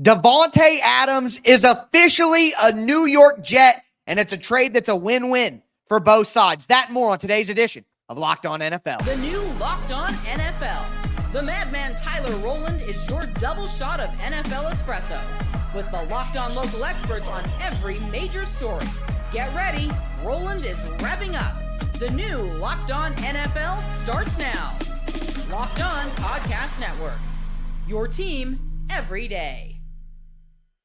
Davante Adams is officially a New York Jet, and it's a trade that's a win-win for both sides. That and more on today's edition of Locked On NFL. The new Locked On NFL. The madman Tyler Rowland is your double shot of NFL espresso with the Locked On local experts on every major story. Get ready. Rowland is revving up. The new Locked On NFL starts now. Locked On Podcast Network. Your team every day.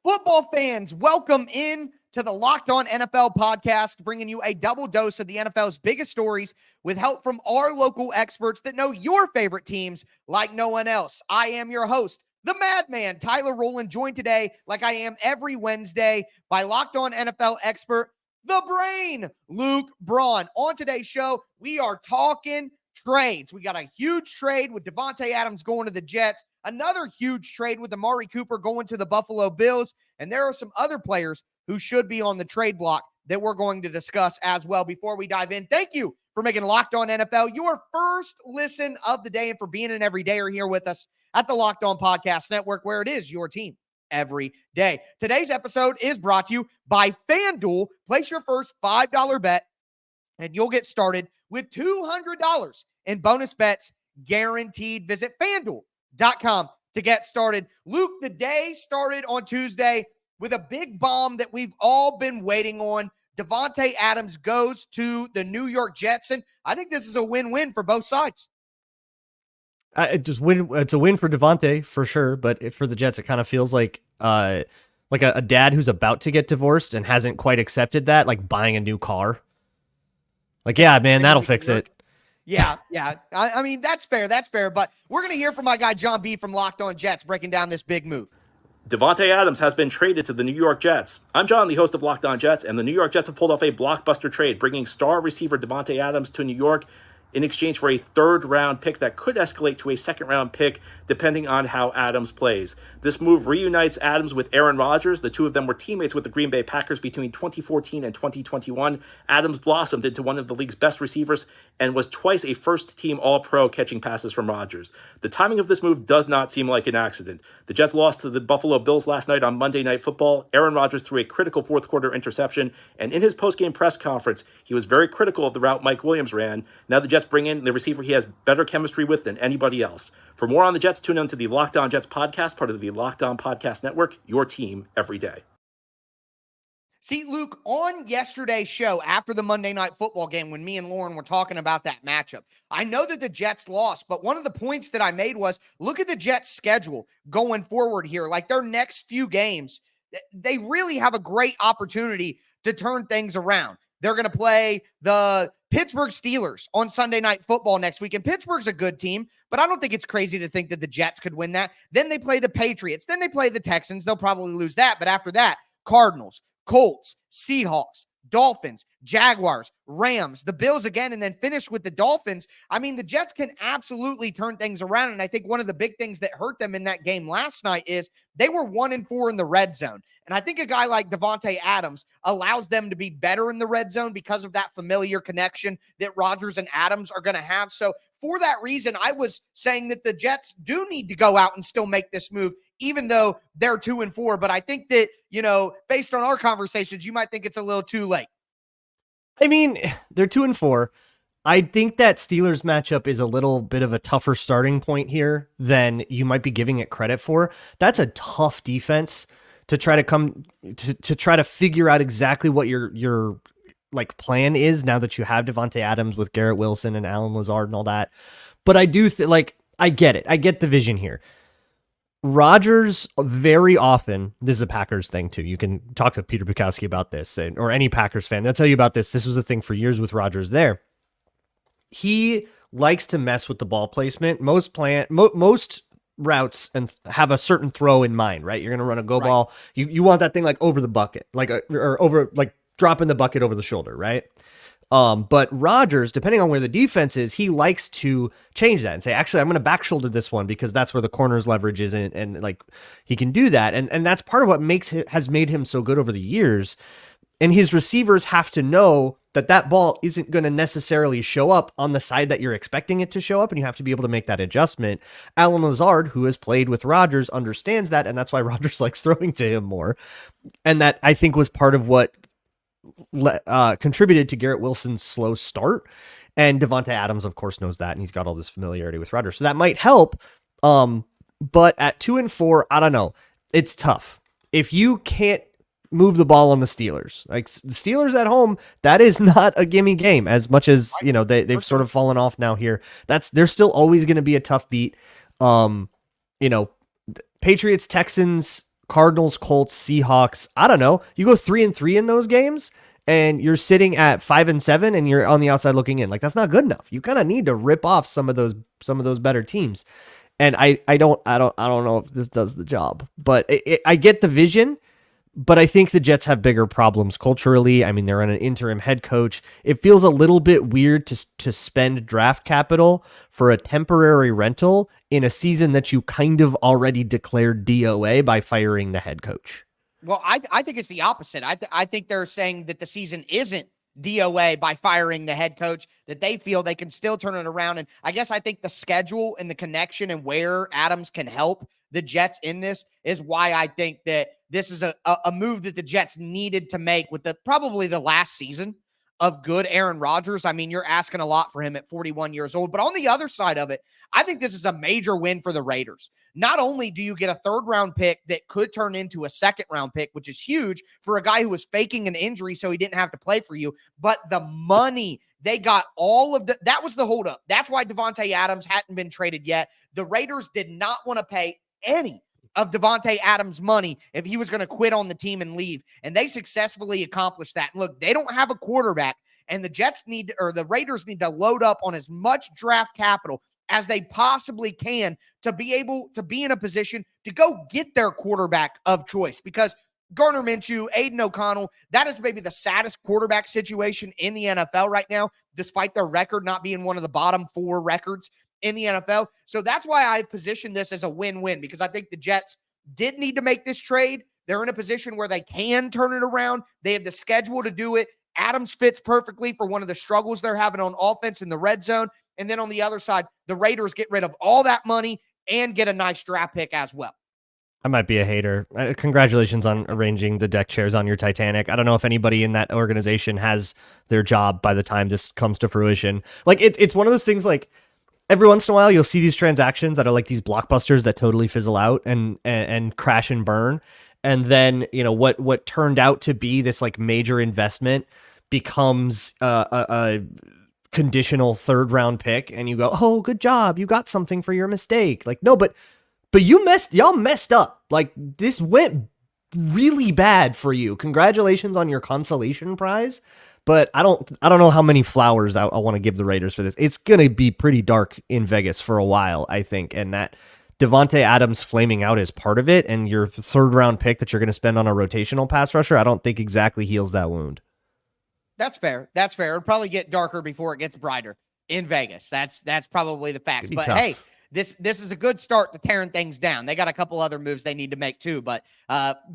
Football fans, welcome in to the Locked On NFL podcast, bringing you a double dose of the NFL's biggest stories with help from our local experts that know your favorite teams like no one else. I am your host, the madman, Tyler Rowland, joined today, like I am every Wednesday, by Locked On NFL expert, the brain, Luke Braun. On today's show, we are talking trades. We got a huge trade with Davante Adams going to the Jets, another huge trade with Amari Cooper going to the Buffalo Bills, and there are some other players who should be on the trade block that we're going to discuss as well. Before we dive in, thank you for making Locked On NFL your first listen of the day and for being an everydayer here with us at the Locked On Podcast Network, where it is your team every day. Today's episode is brought to you by FanDuel. Place your first $5 bet, and you'll get started with $200 in bonus bets guaranteed. Visit FanDuel.com to get started. Luke, the day started on Tuesday with a big bomb that we've all been waiting on. Davante Adams goes to the New York Jets, and I think this is a win-win for both sides. It's a win for Davante for sure, but for the Jets, it kind of feels like a dad who's about to get divorced and hasn't quite accepted that, like buying a new car. Like, yeah, man, that'll fix it. Yeah. I mean, that's fair. But we're going to hear from my guy, John B. from Locked On Jets, breaking down this big move. Davante Adams has been traded to the New York Jets. I'm John, the host of Locked On Jets, and the New York Jets have pulled off a blockbuster trade, bringing star receiver Davante Adams to New York in exchange for a third-round pick that could escalate to a second-round pick, depending on how Adams plays. This move reunites Adams with Aaron Rodgers. The two of them were teammates with the Green Bay Packers between 2014 and 2021. Adams blossomed into one of the league's best receivers and was twice a first-team All-Pro catching passes from Rodgers. The timing of this move does not seem like an accident. The Jets lost to the Buffalo Bills last night on Monday Night Football. Aaron Rodgers threw a critical fourth-quarter interception, and in his post-game press conference, he was very critical of the route Mike Williams ran. Now the Jets bring in the receiver he has better chemistry with than anybody else. For more on the Jets, tune in to the Locked On Jets podcast, part of the Locked On Podcast Network, your team every day. See, Luke, on yesterday's show, after the Monday Night Football game, when me and Lauren were talking about that matchup, I know that the Jets lost, but one of the points that I made was, look at the Jets' schedule going forward here. Like, their next few games, they really have a great opportunity to turn things around. They're going to play the Pittsburgh Steelers on Sunday Night Football next week, and Pittsburgh's a good team, but I don't think it's crazy to think that the Jets could win that. Then they play the Patriots. Then they play the Texans. They'll probably lose that, but after that, Cardinals, Colts, Seahawks, Dolphins, Jaguars, Rams, the Bills again, and then finish with the Dolphins. I mean, the Jets can absolutely turn things around, and I think one of the big things that hurt them in that game last night is they were 1-4 in the red zone, and I think a guy like Davante Adams allows them to be better in the red zone because of that familiar connection that Rodgers and Adams are going to have. So for that reason, I was saying that the Jets do need to go out and still make this move, even though they're 2-4. But I think that, based on our conversations, you might think it's a little too late. I mean, they're 2-4. I think that Steelers matchup is a little bit of a tougher starting point here than you might be giving it credit for. That's a tough defense to try to try to figure out exactly what your like plan is now that you have Davante Adams with Garrett Wilson and Allen Lazard and all that. But I do I get it. I get the vision here. Rodgers very often, this is a Packers thing too. You can talk to Peter Bukowski about this, or any Packers fan. They'll tell you about this. This was a thing for years with Rodgers there. He likes to mess with the ball placement. Most routes and have a certain throw in mind, right? You're going to run a go ball. You want that thing like over the bucket, or over, like dropping the bucket over the shoulder, right? But Rodgers, depending on where the defense is, he likes to change that and say, actually, I'm going to back shoulder this one because that's where the corner's leverage is. And like he can do that. And that's part of what has made him so good over the years. And his receivers have to know that that ball isn't going to necessarily show up on the side that you're expecting it to show up, and you have to be able to make that adjustment. Alan Lazard, who has played with Rodgers, understands that, and that's why Rodgers likes throwing to him more. And that, I think, was part of what contributed to Garrett Wilson's slow start. And Davante Adams, of course, knows that, and he's got all this familiarity with Rodgers, so that might help. But at 2-4, I don't know. It's tough. If you can't move the ball on the Steelers, like the Steelers at home, that is not a gimme game. As much as they've sort of fallen off now here. They're still always going to be a tough beat. Patriots, Texans, Cardinals, Colts, Seahawks. I don't know. You go 3-3 in those games, and you're sitting at 5-7, and you're on the outside looking in. Like, that's not good enough. You kind of need to rip off some of those better teams. And I don't know if this does the job, but I get the vision. But I think the Jets have bigger problems culturally. I mean, they're on an interim head coach. It feels a little bit weird to spend draft capital for a temporary rental in a season that you kind of already declared DOA by firing the head coach. Well, I think it's the opposite. I think they're saying that the season isn't DOA by firing the head coach, that they feel they can still turn it around. And I guess I think the schedule and the connection and where Adams can help the Jets in this is why I think that this is a move that the Jets needed to make with probably the last season of good Aaron Rodgers. I mean, you're asking a lot for him at 41 years old, but on the other side of it, I think this is a major win for the Raiders. Not only do you get a 3rd round pick that could turn into a 2nd round pick, which is huge for a guy who was faking an injury so he didn't have to play for you, but the money they got, that was the holdup. That's why Davante Adams hadn't been traded yet. The Raiders did not want to pay any of Davante Adams' money if he was going to quit on the team and leave. And they successfully accomplished that. And look, they don't have a quarterback, and the Raiders need to load up on as much draft capital as they possibly can to be able to be in a position to go get their quarterback of choice. Because Gardner Minshew, Aiden O'Connell, that is maybe the saddest quarterback situation in the NFL right now, despite their record not being one of the bottom 4 records in the NFL. So that's why I position this as a win-win, because I think the Jets did need to make this trade. They're in a position where they can turn it around. They have the schedule to do it. Adams fits perfectly for one of the struggles they're having on offense in the red zone. And then on the other side, the Raiders get rid of all that money and get a nice draft pick as well. I might be a hater. Congratulations on arranging the deck chairs on your Titanic. I don't know if anybody in that organization has their job by the time this comes to fruition. Like, it's one of those things, like, every once in a while, you'll see these transactions that are like these blockbusters that totally fizzle out and crash and burn. And then, what turned out to be this like major investment becomes a conditional 3rd round pick. And you go, oh, good job. You got something for your mistake. Like, no, but y'all messed up. Like, this went really bad for you. Congratulations on your consolation prize. But I don't know how many flowers I want to give the Raiders for this. It's going to be pretty dark in Vegas for a while, I think. And that Davante Adams flaming out is part of it. And your 3rd round pick that you're going to spend on a rotational pass rusher, I don't think exactly heals that wound. That's fair. It'll probably get darker before it gets brighter in Vegas. That's probably the facts. But tough. Hey, this is a good start to tearing things down. They got a couple other moves they need to make too, but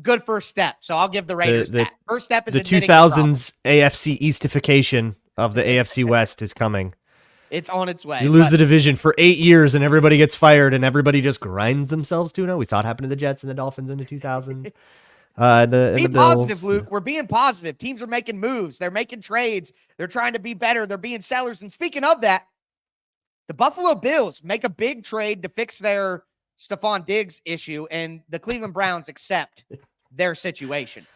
good first step. So I'll give the Raiders that. First step is the 2000s AFC Eastification of the AFC West is coming. It's on its way. You lose the division for 8 years and everybody gets fired and everybody just grinds themselves to it. We saw it happen to the Jets and the Dolphins in the 2000s. Be positive, Luke. We're being positive. Teams are making moves. They're making trades. They're trying to be better. They're being sellers. And speaking of that, the Buffalo Bills make a big trade to fix their Stephon Diggs issue, and the Cleveland Browns accept their situation.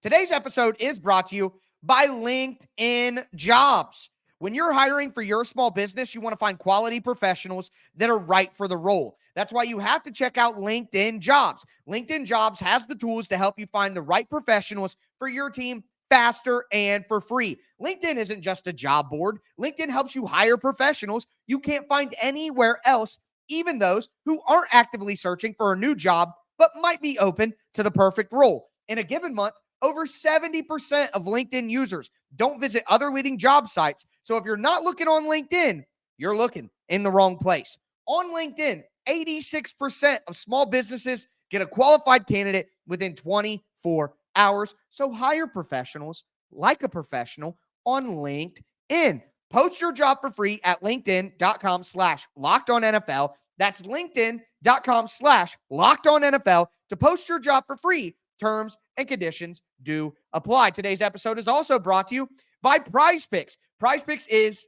Today's episode is brought to you by LinkedIn Jobs. When you're hiring for your small business, you want to find quality professionals that are right for the role. That's why you have to check out LinkedIn Jobs. LinkedIn Jobs has the tools to help you find the right professionals for your team faster and for free. LinkedIn isn't just a job board. LinkedIn helps you hire professionals you can't find anywhere else, even those who aren't actively searching for a new job, but might be open to the perfect role. In a given month, over 70% of LinkedIn users don't visit other leading job sites. So if you're not looking on LinkedIn, you're looking in the wrong place. On LinkedIn, 86% of small businesses Get a qualified candidate within 24 hours. So hire professionals like a professional on LinkedIn. Post your job for free at linkedin.com/lockedonnfl. That's linkedin.com/lockedonnfl to post your job for free. Terms and conditions do apply. Today's episode is also brought to you by Prize Picks. Prize Picks is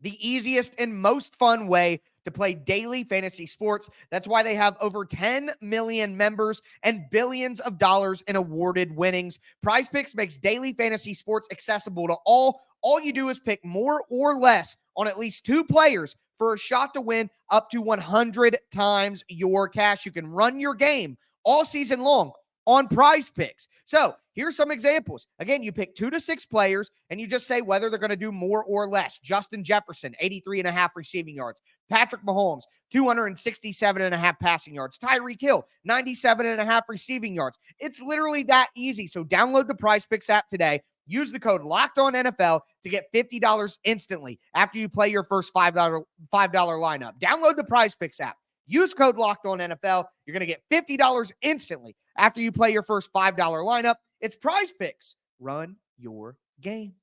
the easiest and most fun way to play daily fantasy sports. That's why they have over 10 million members and billions of dollars in awarded winnings. Prize Picks makes daily fantasy sports accessible to all. All you do is pick more or less on at least 2 players for a shot to win up to 100 times your cash. You can run your game all season long on Prize Picks. So here's some examples. Again, you pick 2 to 6 players and you just say whether they're going to do more or less. Justin Jefferson, 83.5 receiving yards. Patrick Mahomes, 267.5 passing yards. Tyreek Hill, 97.5 receiving yards. It's literally that easy. So download the Prize Picks app today. Use the code LOCKEDONNFL to get $50 instantly after you play your first $5 lineup. Download the Prize Picks app. Use code LOCKEDONNFL. You're going to get $50 instantly after you play your first $5 lineup. It's Prize Picks. Run your game.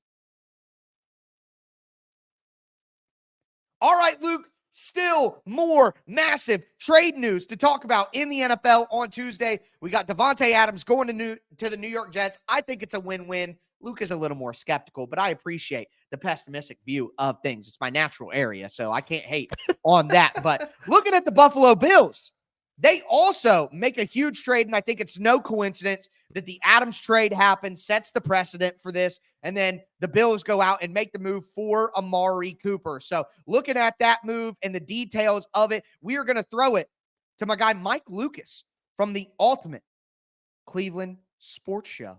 All right, Luke, still more massive trade news to talk about in the NFL on Tuesday. We got Davante Adams going to the New York Jets. I think it's a win-win. Luke is a little more skeptical, but I appreciate the pessimistic view of things. It's my natural area, so I can't hate on that. But looking at the Buffalo Bills, they also make a huge trade, and I think it's no coincidence that the Adams trade happens, sets the precedent for this, and then the Bills go out and make the move for Amari Cooper. So looking at that move and the details of it, we are going to throw it to my guy Mike Lucas from the Ultimate Cleveland Sports Show.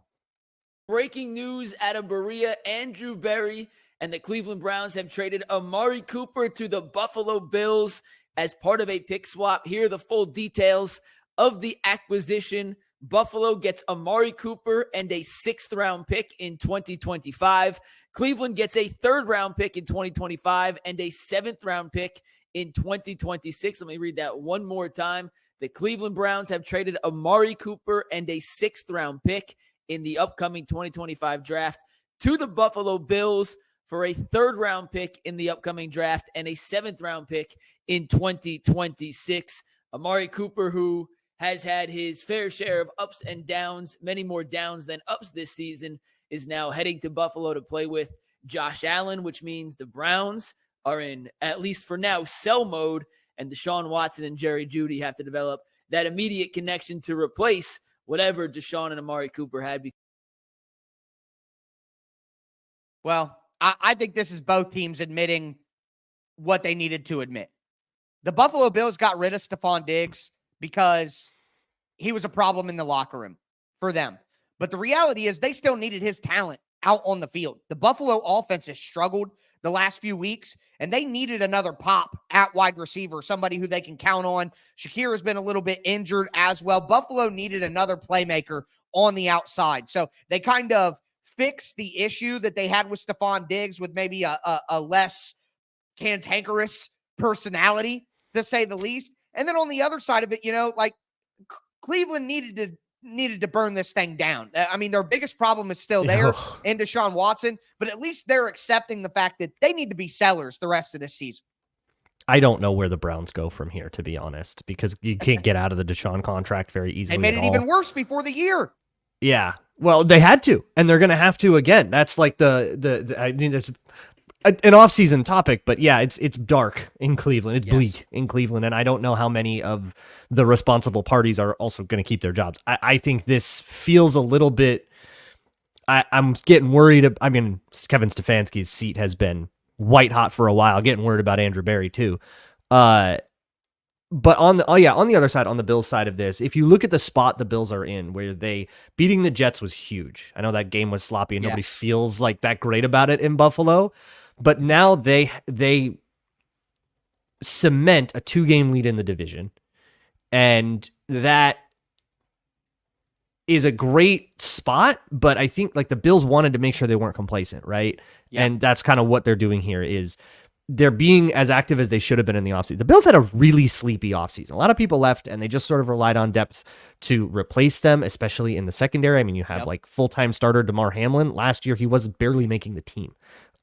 Breaking news out of Berea, Andrew Berry and the Cleveland Browns have traded Amari Cooper to the Buffalo Bills as part of a pick swap. Here are the full details of the acquisition. Buffalo gets Amari Cooper and a 6th-round pick in 2025. Cleveland gets a 3rd-round pick in 2025 and a 7th-round pick in 2026. Let me read that one more time. The Cleveland Browns have traded Amari Cooper and a 6th-round pick in the upcoming 2025 draft to the Buffalo Bills for a 3rd-round pick in the upcoming draft and a 7th-round pick in 2026. Amari Cooper, who has had his fair share of ups and downs, many more downs than ups this season, is now heading to Buffalo to play with Josh Allen, which means the Browns are in, at least for now, sell mode, and Deshaun Watson and Jerry Jeudy have to develop that immediate connection to replace whatever Deshaun and Amari Cooper had. Well, I think this is both teams admitting what they needed to admit. The Buffalo Bills got rid of Stephon Diggs because he was a problem in the locker room for them. But the reality is they still needed his talent out on the field. The Buffalo offense has struggled the last few weeks, and they needed another pop at wide receiver, somebody who they can count on. Shakir has been a little bit injured as well. Buffalo needed another playmaker on the outside. So they kind of fixed the issue that they had with Stephon Diggs with maybe a less cantankerous personality, to say the least. And then on the other side of it, like Cleveland needed to burn this thing down. I mean, their biggest problem is still there in Deshaun Watson, but at least they're accepting the fact that they need to be sellers the rest of this season. I don't know where the Browns go from here, to be honest, because you can't get out of the Deshaun contract very easily. They made it even worse before the year. Yeah. Well, they had to, and they're going to have to again. That's like I mean, it's an off-season topic, but yeah, it's dark in Cleveland. It's bleak in Cleveland, and I don't know how many of the responsible parties are also going to keep their jobs. I think this feels a little bit. I'm getting worried. I mean, Kevin Stefanski's seat has been white hot for a while. Getting worried about Andrew Berry too. But on the other side, on the Bills side of this, if you look at the spot the Bills are in, where they beating the Jets was huge. I know that game was sloppy and nobody feels like that great about it in Buffalo, but now they cement a 2-game lead in the division, and that is a great spot. But I think like the Bills wanted to make sure they weren't complacent, right? Yeah. And that's kind of what they're doing here is they're being as active as they should have been in the offseason. The Bills had a really sleepy offseason. A lot of people left, and they just sort of relied on depth to replace them, especially in the secondary. I mean, you have like full-time starter DeMar Hamlin. Last year, he was barely making the team.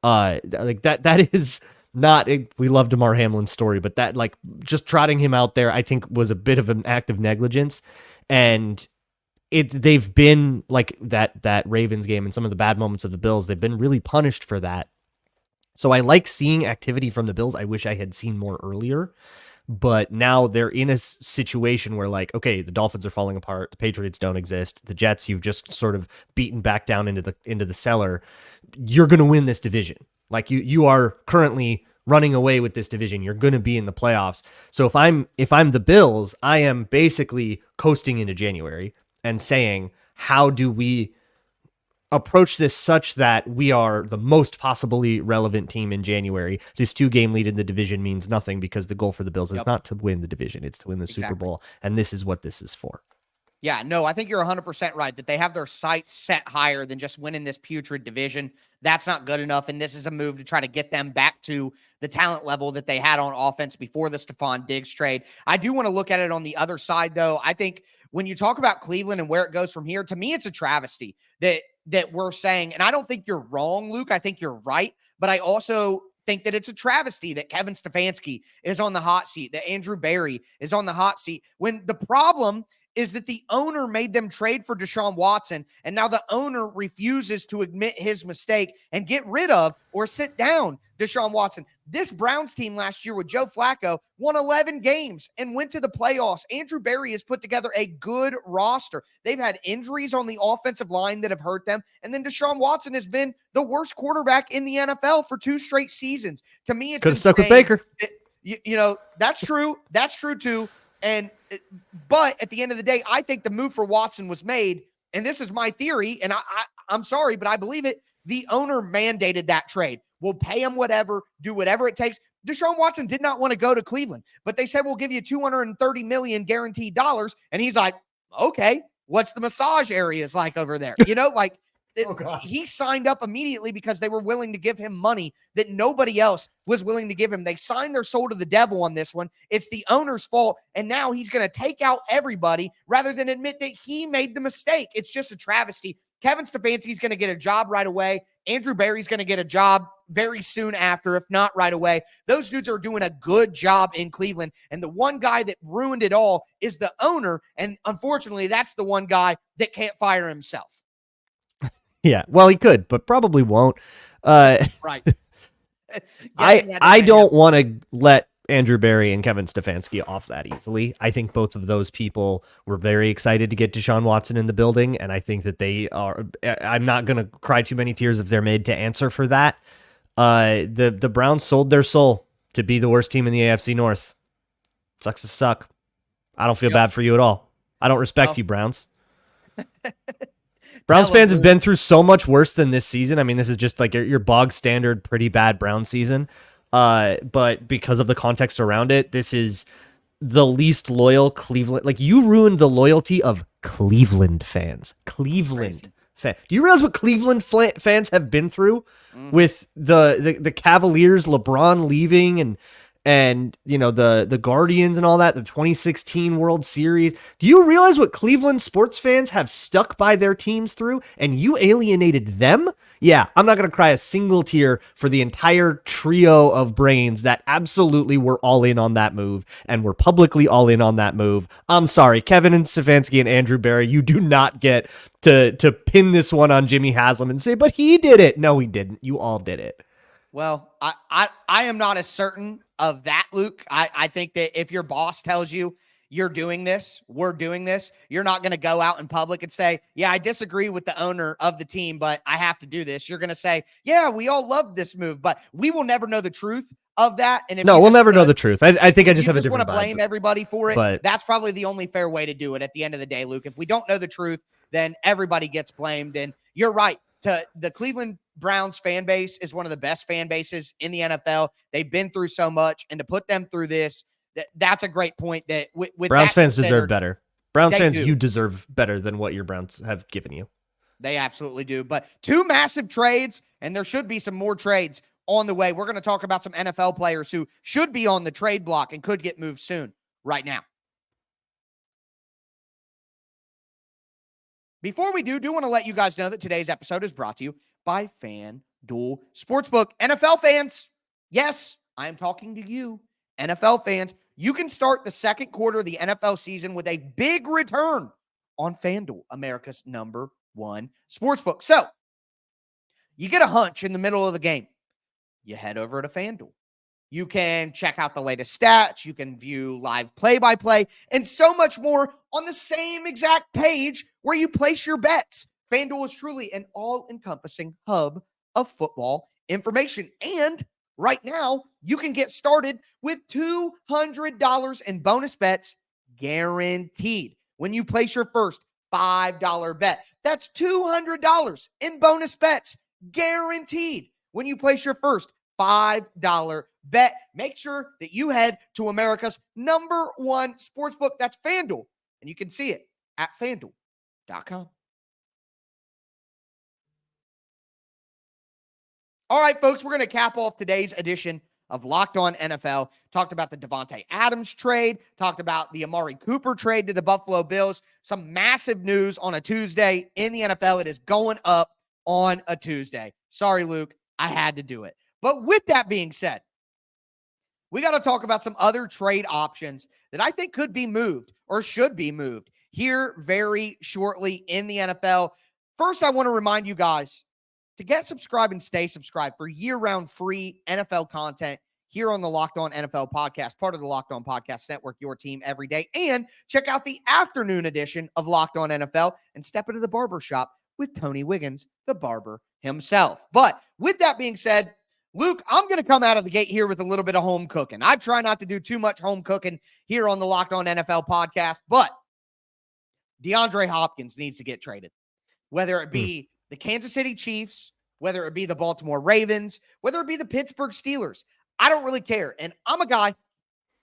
Like that is not. We love DeMar Hamlin's story, but that like just trotting him out there, I think, was a bit of an act of negligence, and they've been like that Ravens game and some of the bad moments of the Bills. They've been really punished for that. So I like seeing activity from the Bills. I wish I had seen more earlier, but now they're in a situation where like, okay, the Dolphins are falling apart. The Patriots don't exist. The Jets, you've just sort of beaten back down into the cellar. You're going to win this division. Like you are currently running away with this division. You're going to be in the playoffs. So if I'm the Bills, I am basically coasting into January and saying, how do we approach this such that we are the most possibly relevant team in January? This 2-game lead in the division means nothing because the goal for the Bills is not to win the division. It's to win the Super Bowl. And this is what this is for. Yeah, no, I think you're 100% right that they have their sights set higher than just winning this putrid division. That's not good enough. And this is a move to try to get them back to the talent level that they had on offense before the Stephon Diggs trade. I do want to look at it on the other side, though. I think when you talk about Cleveland and where it goes from here, to me, it's a travesty that we're saying, and I don't think you're wrong, Luke. I think you're right. But I also think that it's a travesty that Kevin Stefanski is on the hot seat, that Andrew Berry is on the hot seat, when the problem is that the owner made them trade for Deshaun Watson, and now the owner refuses to admit his mistake and get rid of or sit down Deshaun Watson. This Browns team last year with Joe Flacco won 11 games and went to the playoffs. Andrew Berry has put together a good roster. They've had injuries on the offensive line that have hurt them, and then Deshaun Watson has been the worst quarterback in the NFL for 2 straight seasons. To me, it's could have stuck with Baker. You know, that's true. That's true too. But at the end of the day, I think the move for Watson was made, and this is my theory, and I'm sorry, but I believe it. The owner mandated that trade. We'll pay him whatever, do whatever it takes. Deshaun Watson did not want to go to Cleveland, but they said, we'll give you $230 million guaranteed dollars. And he's like, okay, what's the massage areas like over there? You know, like he signed up immediately because they were willing to give him money that nobody else was willing to give him. They signed their soul to the devil on this one. It's the owner's fault. And now he's going to take out everybody rather than admit that he made the mistake. It's just a travesty. Kevin Stefanski's going to get a job right away. Andrew Berry's going to get a job very soon after, if not right away. Those dudes are doing a good job in Cleveland. And the one guy that ruined it all is the owner. And unfortunately, that's the one guy that can't fire himself. Yeah, well, he could, but probably won't. Right. I don't want to let Andrew Berry and Kevin Stefanski off that easily. I think both of those people were very excited to get Deshaun Watson in the building, and I think that they are. I'm not going to cry too many tears if they're made to answer for that. The Browns sold their soul to be the worst team in the AFC North. Sucks to suck. I don't feel bad for you at all. I don't respect you, Browns. Browns fans have been through so much worse than this season. I mean, this is just like your bog standard, pretty bad Brown season. But because of the context around it, this is the least loyal Cleveland. Like, you ruined the loyalty of Cleveland fans. Cleveland fans. Do you realize what Cleveland fans have been through with the Cavaliers, LeBron leaving, and you know, the Guardians and all that, the 2016 World Series? Do you realize what Cleveland sports fans have stuck by their teams through, and you alienated them? Yeah, I'm not going to cry a single tear for the entire trio of brains that absolutely were all in on that move and were publicly all in on that move. I'm sorry, Kevin and Stefanski and Andrew Berry, you do not get to pin this one on Jimmy Haslam and say, but he did it. No, he didn't. You all did it. Well, I am not as certain of that, Luke. I think that if your boss tells you you're doing this, we're doing this, you're not going to go out in public and say, yeah, I disagree with the owner of the team, but I have to do this. You're going to say, yeah, we all love this move, but we will never know the truth of that. And if no, we'll never know the truth. I think I just have a different vibe. Want to blame everybody for it, but that's probably the only fair way to do it at the end of the day, Luke. If we don't know the truth, then everybody gets blamed. And you're right. To the Cleveland Browns fan base is one of the best fan bases in the NFL. They've been through so much, and to put them through this, that's a great point. That with Browns fans deserve better. Browns fans, you deserve better than what your Browns have given you. They absolutely do. But 2 massive trades, and there should be some more trades. on the way. We're going to talk about some NFL players who should be on the trade block and could get moved soon right now. Before we do want to let you guys know that today's episode is brought to you by FanDuel Sportsbook. NFL fans, yes, I am talking to you. NFL fans, you can start the second quarter of the NFL season with a big return on FanDuel, America's #1 sportsbook. So, you get a hunch in the middle of the game. You head over to FanDuel. You can check out the latest stats. You can view live play-by-play and so much more on the same exact page where you place your bets. FanDuel is truly an all-encompassing hub of football information. And right now, you can get started with $200 in bonus bets guaranteed when you place your first $5 bet. That's $200 in bonus bets guaranteed when you place your first $5 bet. Make sure that you head to America's #1 sportsbook. That's FanDuel. And you can see it at FanDuel.com. All right, folks, we're going to cap off today's edition of Locked On NFL. Talked about the Davante Adams trade. Talked about the Amari Cooper trade to the Buffalo Bills. Some massive news on a Tuesday in the NFL. It is going up on a Tuesday. Sorry, Luke. I had to do it. But with that being said, we got to talk about some other trade options that I think could be moved or should be moved here very shortly in the NFL. First, I want to remind you guys to get subscribed and stay subscribed for year-round free NFL content here on the Locked On NFL podcast, part of the Locked On Podcast Network, your team every day. And check out the afternoon edition of Locked On NFL and step into the barber shop with Tony Wiggins, the barber himself. But with that being said, Luke, I'm going to come out of the gate here with a little bit of home cooking. I try not to do too much home cooking here on the Locked On NFL podcast, but DeAndre Hopkins needs to get traded. Whether it be the Kansas City Chiefs, whether it be the Baltimore Ravens, whether it be the Pittsburgh Steelers, I don't really care. And I'm a guy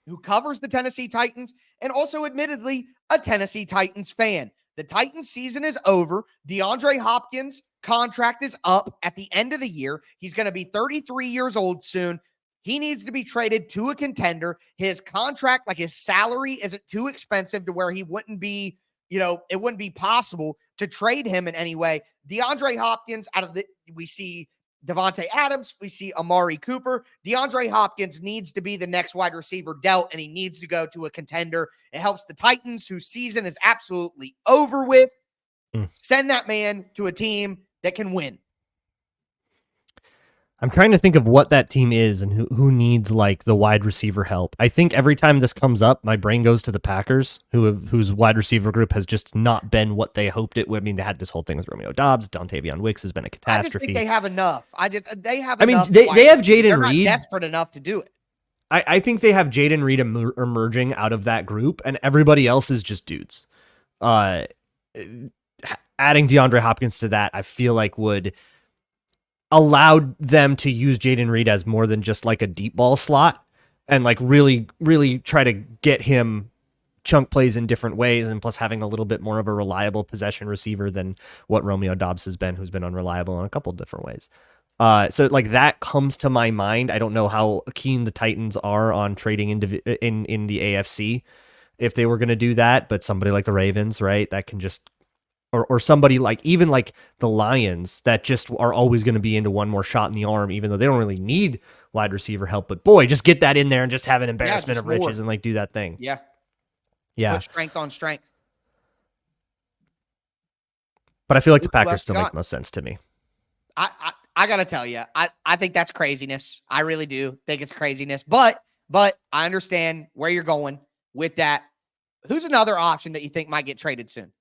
who covers the Tennessee Titans and also admittedly a Tennessee Titans fan. The Titans season is over. DeAndre Hopkins' contract is up at the end of the year. He's going to be 33 years old soon. He needs to be traded to a contender. His contract, like his salary, isn't too expensive to where he wouldn't be, it wouldn't be possible to trade him in any way. DeAndre Hopkins, we see Davante Adams, we see Amari Cooper. DeAndre Hopkins needs to be the next wide receiver dealt, and he needs to go to a contender. It helps the Titans, whose season is absolutely over with. Send that man to a team that can win. I'm trying to think of what that team is and who needs like the wide receiver help. I think every time this comes up, my brain goes to the Packers, whose wide receiver group has just not been what they hoped it would. I mean, they had this whole thing with Romeo Doubs. Dontavion Wicks has been a catastrophe. I just think they have enough. They have. I mean, enough they have Jaden They're Reed. not desperate enough to do it. I think they have Jaden Reed emerging out of that group, and everybody else is just dudes. Adding DeAndre Hopkins to that, I feel like would allow them to use Jaden Reed as more than just like a deep ball slot and like really, really try to get him chunk plays in different ways. And plus having a little bit more of a reliable possession receiver than what Romeo Doubs has been, who's been unreliable in a couple different ways. So like that comes to my mind. I don't know how keen the Titans are on trading in the AFC if they were going to do that, but somebody like the Ravens, right, that can just or somebody like even like the Lions that just are always going to be into one more shot in the arm, even though they don't really need wide receiver help. But boy, just get that in there and just have an embarrassment of riches and like do that thing. Yeah. Yeah. Put strength on strength. But I feel like the Packers still make the most sense to me. I got to tell you, I think that's craziness. I really do think it's craziness. But I understand where you're going with that. Who's another option that you think might get traded soon?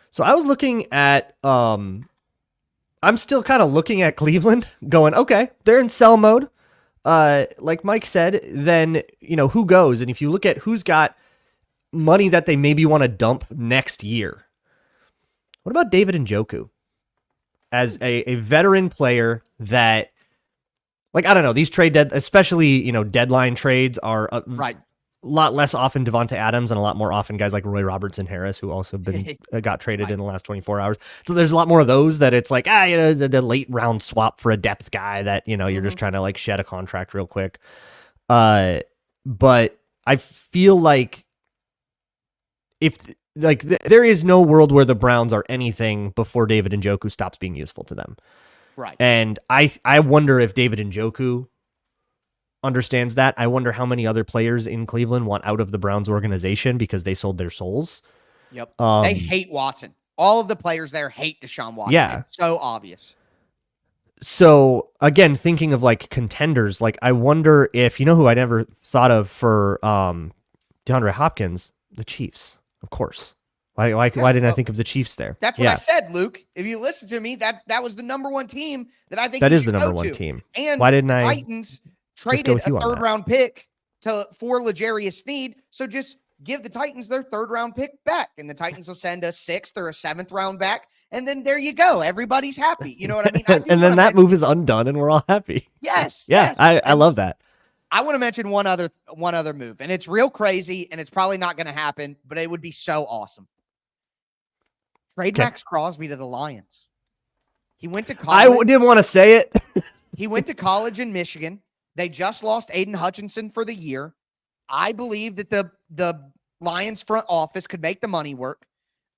So I was looking at, I'm still kind of looking at Cleveland going, okay, they're in sell mode. Like Mike said, then, who goes? And if you look at who's got money that they maybe want to dump next year, what about David Njoku as a veteran player that, like, I don't know, these especially, deadline trades are right. lot less often Davante Adams and a lot more often guys like Roy Robertson Harris, who also been got traded in the last 24 hours. So there's a lot more of those that it's like, the late round swap for a depth guy that, you're just trying to like shed a contract real quick. But I feel like there is no world where the Browns are anything before David Njoku stops being useful to them. Right. And I wonder if David Njoku understands that. I wonder how many other players in Cleveland want out of the Browns organization because they sold their souls. Yep. They hate Watson. All of the players there hate Deshaun Watson. Yeah. It's so obvious. So again, thinking of like contenders, like I wonder if, who I never thought of for DeAndre Hopkins, the Chiefs, of course. Why didn't I think of the Chiefs there? That's what I said, Luke. If you listen to me, that was the number one team that I think that is the number one team. And why didn't the I Titans traded a third round pick for L'Jarius Sneed. So just give the Titans their third round pick back, and the Titans will send a sixth or a seventh round back, and then there you go. Everybody's happy. You know what I mean? And then that move is undone, and we're all happy. Yes. Yeah, yes. I love that. I want to mention one other move, and it's real crazy, and it's probably not going to happen, but it would be so awesome. Trade Max Crosby to the Lions. He went to college. I didn't want to say it. He went to college in Michigan. They just lost Aiden Hutchinson for the year. I believe that the Lions front office could make the money work.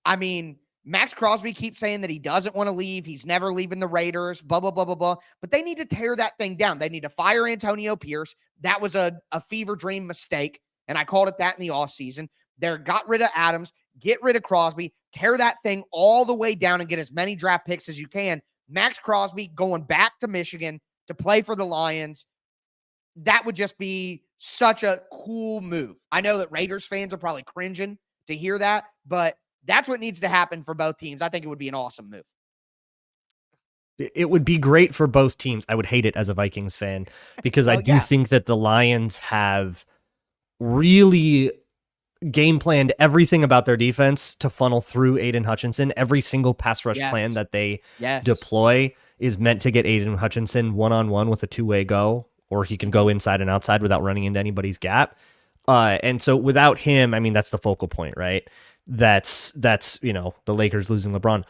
I mean, Max Crosby keeps saying that he doesn't want to leave. He's never leaving the Raiders, blah, blah, blah, blah, blah. But they need to tear that thing down. They need to fire Antonio Pierce. That was a fever dream mistake, and I called it that in the offseason. They got rid of Adams, get rid of Crosby, tear that thing all the way down and get as many draft picks as you can. Max Crosby going back to Michigan to play for the Lions. That would just be such a cool move. I know that Raiders fans are probably cringing to hear that, but that's what needs to happen for both teams. I think it would be an awesome move. It would be great for both teams. I would hate it as a Vikings fan because I do think that the Lions have really game planned everything about their defense to funnel through Aiden Hutchinson. Every single pass rush plan that they deploy is meant to get Aiden Hutchinson one-on-one with a two-way go, or he can go inside and outside without running into anybody's gap. And so without him, I mean, that's the focal point, right? That's the Lakers losing LeBron.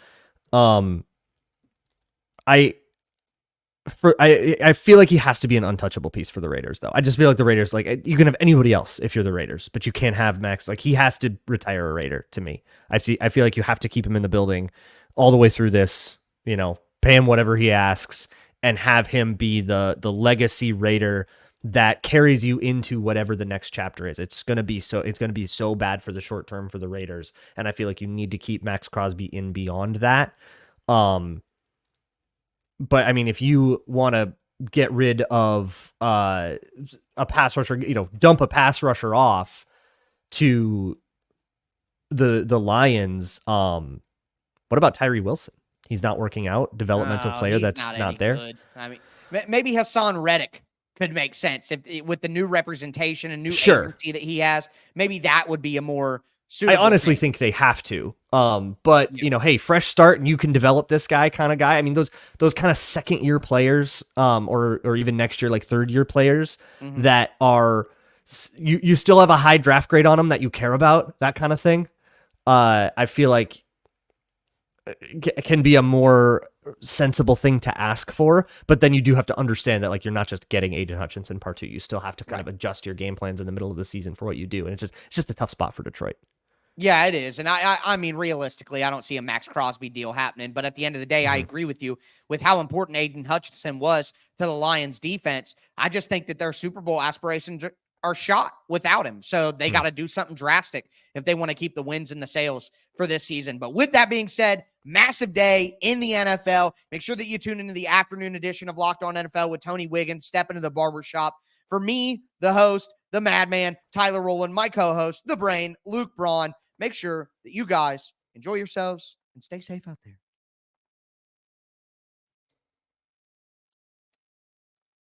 I feel like he has to be an untouchable piece for the Raiders, though. I just feel like the Raiders, like, you can have anybody else if you're the Raiders, but you can't have Max. Like, he has to retire a Raider to me. I feel like you have to keep him in the building all the way through this, pay him whatever he asks and have him be the legacy Raider that carries you into whatever the next chapter is. It's going to be so bad for the short term for the Raiders. And I feel like you need to keep Max Crosby in beyond that. But I mean, if you want to get rid of a pass rusher, dump a pass rusher off to the Lions, what about Tyree Wilson? He's not working out. Developmental player that's not there. Good. I mean, maybe Hassan Reddick could make sense with the new representation and new agency that he has. Maybe that would be a more suitable. I honestly think they have to. But hey, fresh start and you can develop this guy kind of guy. I mean, those kind of second year players, or even next year, like third year players that are, you still have a high draft grade on them that you care about, that kind of thing. I feel like it can be a more sensible thing to ask for, but then you do have to understand that, like, you're not just getting Aiden Hutchinson part 2. You still have to kind of adjust your game plans in the middle of the season for what you do. And it's just a tough spot for Detroit. Yeah, it is. And I mean, realistically, I don't see a Max Crosby deal happening. But at the end of the day, I agree with you with how important Aiden Hutchinson was to the Lions defense. I just think that their Super Bowl aspirations are shot without him. So they got to do something drastic if they want to keep the wins and the sales for this season. But with that being said, massive day in the NFL. Make sure that you tune into the afternoon edition of Locked On NFL with Tony Wiggins. Step into the barbershop. For me, the host, the madman, Tyler Rowland, my co-host, the brain, Luke Braun. Make sure that you guys enjoy yourselves and stay safe out there.